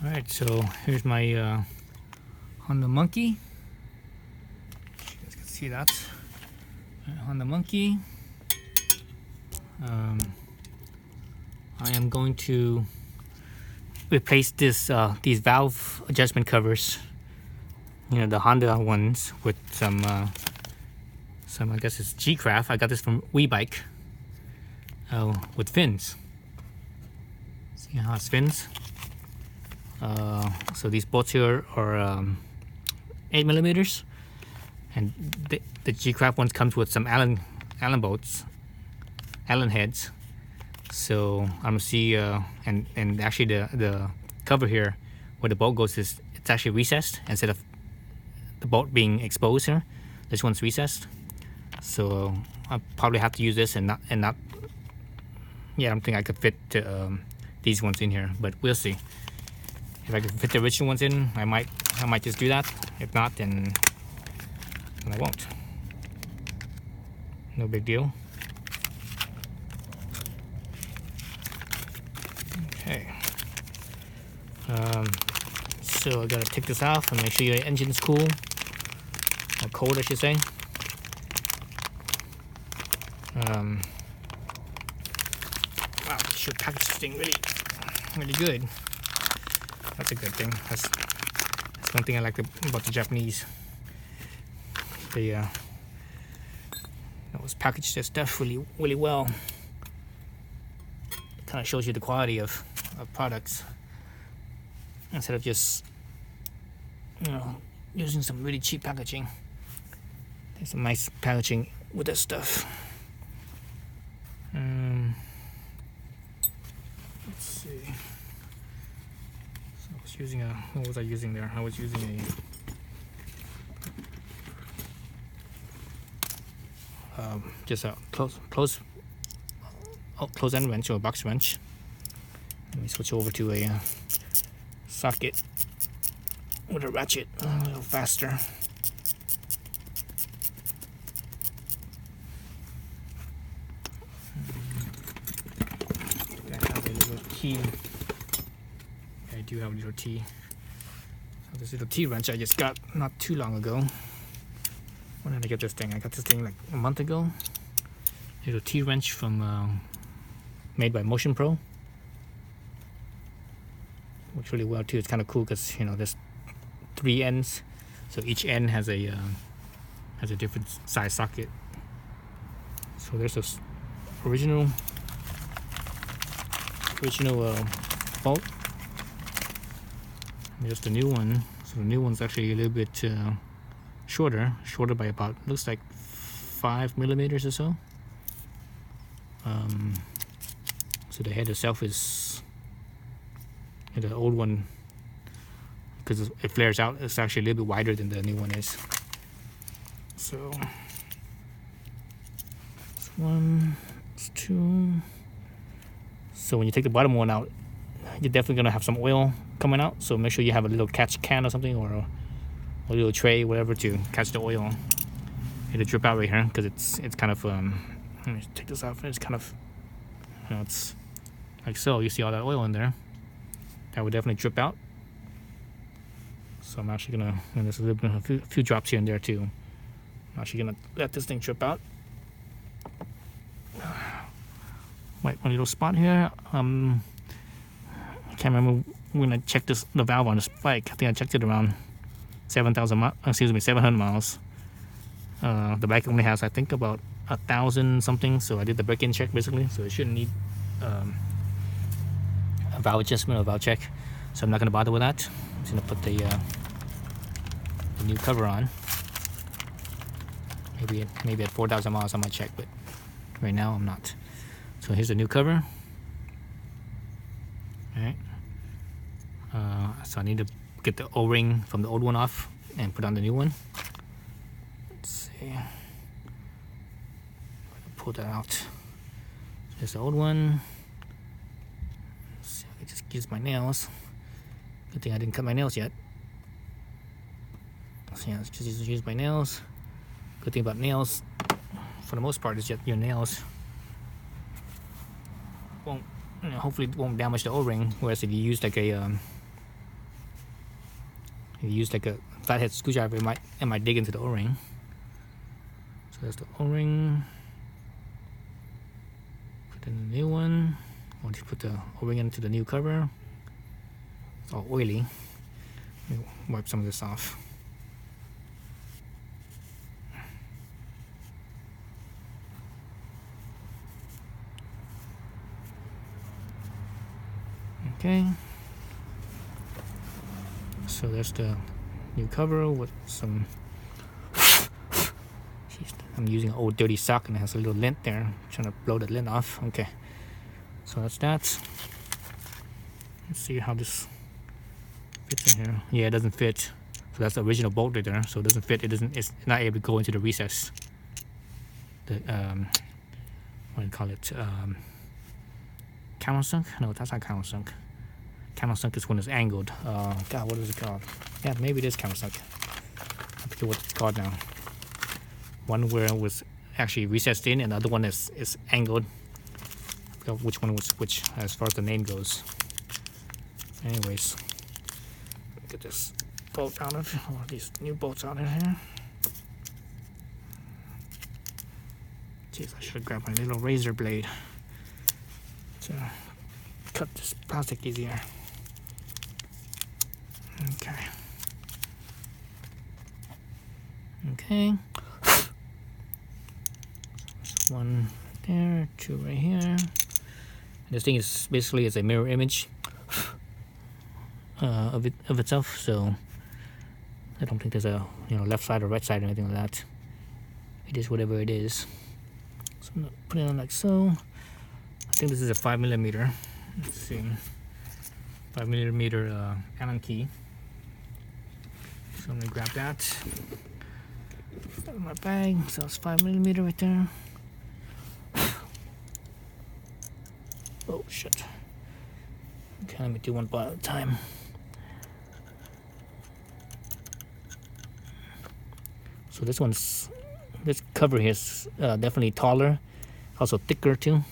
Alright, so here's my Honda Monkey. You guys can see that. Honda Monkey. I am going to replace these valve adjustment covers, the Honda ones, with some I guess it's G-Craft. I got this from WeBike with fins. See how it's fins? So these bolts here are 8mm, and the G-Craft ones comes with some Allen bolts, Allen heads. So I'm gonna see, and actually the cover here where the bolt goes it's actually recessed instead of the bolt being exposed here. This one's recessed, so I'll probably have to use this and not. Yeah, I don't think I could fit these ones in here, but we'll see. If I can fit the original ones in, I might just do that. If not, then I won't. No big deal. Okay. So I gotta take this off and make sure your engine's cool, or cold, I should say. Wow, they should package this thing really good. That's a good thing. That's one thing I like about the Japanese. They always package their stuff really well. Kind of shows you the quality of products instead of just using some really cheap packaging. There's some nice packaging with this stuff. Let's see. So I was using what was I using there? I was using just a close end wrench or a box wrench. Let me switch over to a socket with a ratchet a little faster. I have a little key. I do have a little T. So this little T wrench I just got not too long ago. When did I get this thing? I got this thing like a month ago. Little T wrench from made by Motion Pro. Works really well too. It's kind of cool because there's 3 ends, so each end has a different size socket. So there's this original bolt. There's the new one. So the new one's actually a little bit shorter by about, looks like 5mm or so. So the head itself is, the old one, because it flares out, it's actually a little bit wider than the new one is. So it's 1, it's 2. So when you take the bottom one out, you're definitely gonna have some oil coming out. So make sure you have a little catch can or something, or a little tray, whatever, to catch the oil. It'll drip out right here because it's kind of let me take this off. It's kind of, it's like so. You see all that oil in there. That would definitely drip out. So I'm actually gonna, and there's a few drops here and there too. I'm actually gonna let this thing drip out. Wait, one little spot here. I can't remember when I checked the valve on this bike. I think I checked it around 700 miles. The bike only has, I think, about 1,000 something. So I did the break-in check basically. So it shouldn't need a valve adjustment or valve check. So I'm not gonna bother with that. I'm just gonna put the new cover on. Maybe at 4,000 miles I might check, but right now I'm not. So here's the new cover. All right. So I need to get the O-ring from the old one off and put on the new one. Let's see. Pull that out. There's the old one. Let's see, I just use my nails. Good thing I didn't cut my nails yet. So yeah, just use my nails. Good thing about nails, for the most part, is that your nails won't, hopefully won't damage the O-ring. Whereas if you use like a If you use like a flathead screwdriver, it might dig into the O-ring. So that's the O-ring. Put in the new one. Once you put the O-ring into the new cover, it's all oily. Let me wipe some of this off. Okay. So there's the new cover with some. I'm using an old dirty sock and it has a little lint there. I'm trying to blow the lint off. Okay, so that's that. Let's see how this fits in here. Yeah, it doesn't fit. So that's the original bolt right there. So it doesn't fit. It's not able to go into the recess. The what do you call it? Countersunk? No, that's not countersunk. Countersunk is when it's angled. God, what is it called? Yeah, maybe it is countersunk. I forget what it's called now. One where it was actually recessed in, and the other one is angled. I forgot which one was which as far as the name goes. Anyways, get this bolt out of these new bolts out of here. Jeez, I should have grabbed my little razor blade to cut this plastic easier. Okay. Okay. One there, two right here. And this thing is basically a mirror image of itself, so I don't think there's a left side or right side or anything like that. It is whatever it is. So I'm gonna put it on like so. I think this is a 5mm. Let's see, 5mm Allen key. So I'm gonna grab that. Put it in my bag. So it's 5mm right there. Oh shit. Okay, let me do one bar at a time. So this cover here is definitely taller, also thicker too.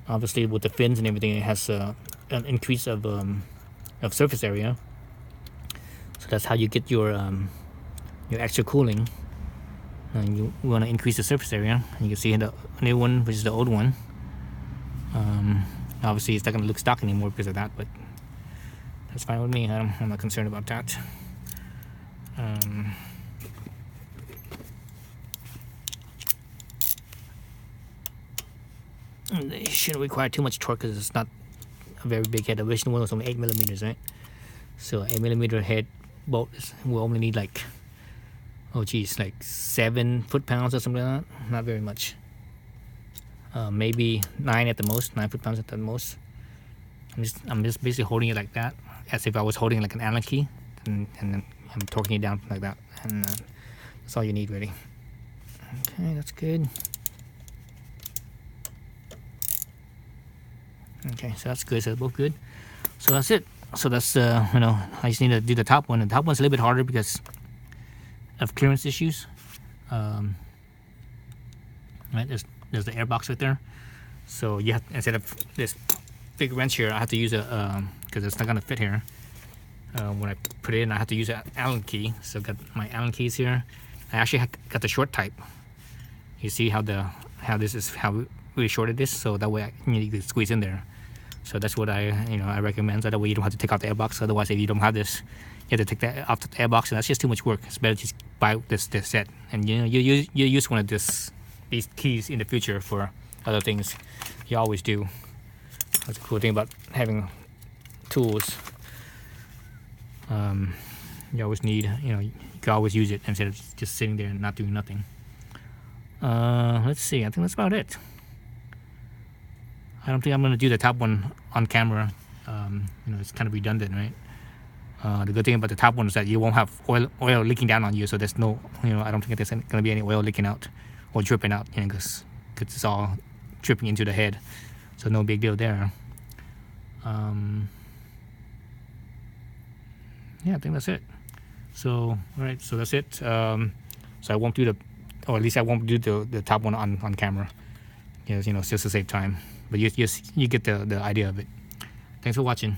Obviously with the fins and everything, it has an increase of surface area. So that's how you get your extra cooling. And you want to increase the surface area. And you can see the new one, which is the old one. Obviously, it's not going to look stock anymore because of that, but that's fine with me. I'm not concerned about that. They shouldn't require too much torque because it's not a very big head. The original one was only 8mm, right? So 8mm head bolt will only need like, oh geez, like 7 foot-pounds or something like that. Not very much. Maybe 9 at the most, 9 foot-pounds at the most. I'm just basically holding it like that, as if I was holding like an Allen key, and then I'm torquing it down like that, and that's all you need really. Okay, that's good. Okay, so that's good. So both good. So that's it. So that's I just need to do the top one. And the top one's a little bit harder because of clearance issues. Right, there's the air box right there. So you have, instead of this big wrench here, I have to use a because it's not gonna fit here. When I put it in, I have to use an Allen key. So I've got my Allen keys here. I actually got the short type. You see how really short it is, so that way you can squeeze in there. So that's what I recommend. So that way you don't have to take out the airbox. Otherwise, if you don't have this, you have to take that off the airbox, and that's just too much work. It's better to just buy this set, and you use one of these keys in the future for other things. You always do. That's the cool thing about having tools. You always need, you can always use it instead of just sitting there and not doing nothing. Let's see. I think that's about it. I don't think I'm going to do the top one on camera. It's kind of redundant, right? The good thing about the top one is that you won't have oil leaking down on you, so there's no, I don't think there's going to be any oil leaking out or dripping out, because it's all dripping into the head, so no big deal there. Yeah, I think that's it. So, all right, so that's it. So I won't do or at least I won't do the top one on camera. Yes, just to save time. But you get the idea of it. Thanks for watching.